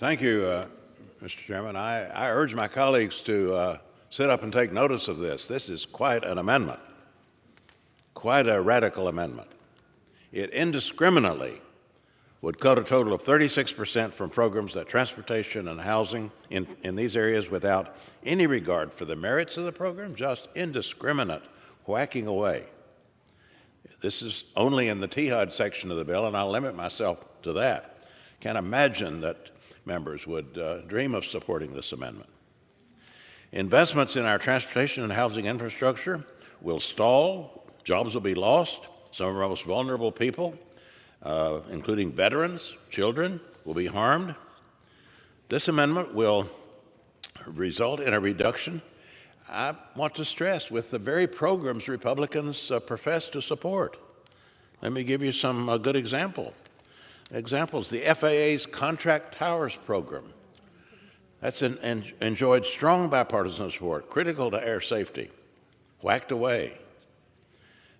Thank you, Mr. Chairman. I urge my colleagues to sit up and take notice of this. This is quite an amendment, quite a radical amendment. It indiscriminately would cut a total of 36% from programs that transportation and housing in these areas without any regard for the merits of the program, just indiscriminate whacking away. This is only in the THUD section of the bill, and I'll limit myself to that. Can't imagine that members would dream of supporting this amendment. Investments in our transportation and housing infrastructure will stall, jobs will be lost, some of our most vulnerable people, including veterans, children, will be harmed. This amendment will result in a reduction, I want to stress, with the very programs Republicans profess to support. Let me give you some good examples. The FAA's Contract Towers program. That's enjoyed strong bipartisan support, critical to air safety, whacked away.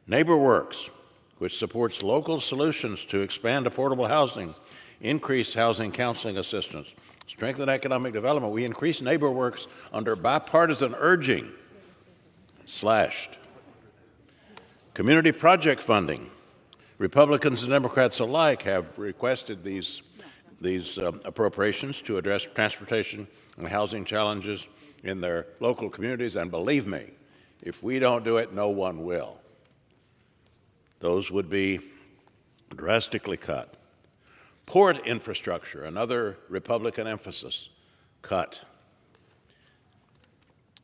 NeighborWorks, which supports local solutions to expand affordable housing, increase housing counseling assistance, strengthen economic development. We increased NeighborWorks under bipartisan urging, slashed. Community project funding. Republicans and Democrats alike have requested these appropriations to address transportation and housing challenges in their local communities, and believe me, if we don't do it, no one will. Those would be drastically cut. Port infrastructure, another Republican emphasis, cut.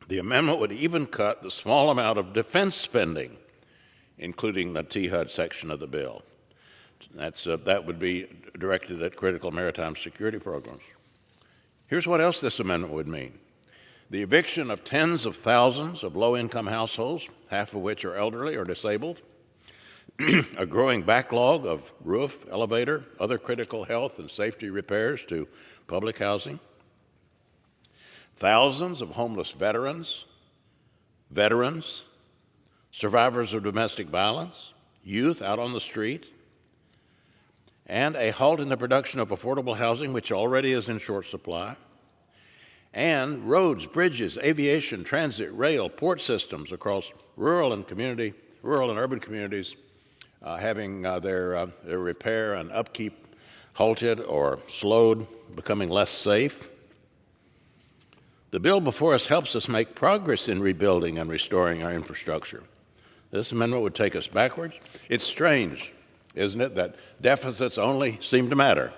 The amendment would even cut the small amount of defense spending, including the THUD section of the bill. That would be directed at critical maritime security programs. Here's what else this amendment would mean. The eviction of tens of thousands of low-income households, half of which are elderly or disabled, a growing backlog of roof, elevator, other critical health and safety repairs to public housing, thousands of homeless veterans, survivors of domestic violence, youth out on the street, and a halt in the production of affordable housing, which already is in short supply, and roads, bridges, aviation, transit, rail, port systems across rural and urban communities having their repair and upkeep halted or slowed, becoming less safe. The bill before us helps us make progress in rebuilding and restoring our infrastructure. This amendment would take us backwards. It's strange, isn't it, that deficits only seem to matter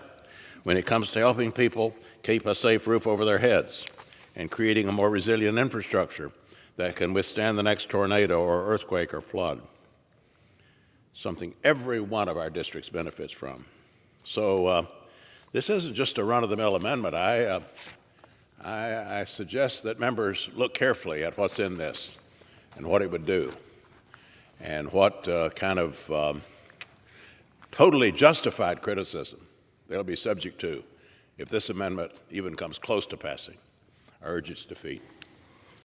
when it comes to helping people keep a safe roof over their heads and creating a more resilient infrastructure that can withstand the next tornado or earthquake or flood, something every one of our districts benefits from. So this isn't just a run-of-the-mill amendment. I suggest that members look carefully at what's in this and what it would do, and what kind of totally justified criticism they'll be subject to if this amendment even comes close to passing. I urge its defeat.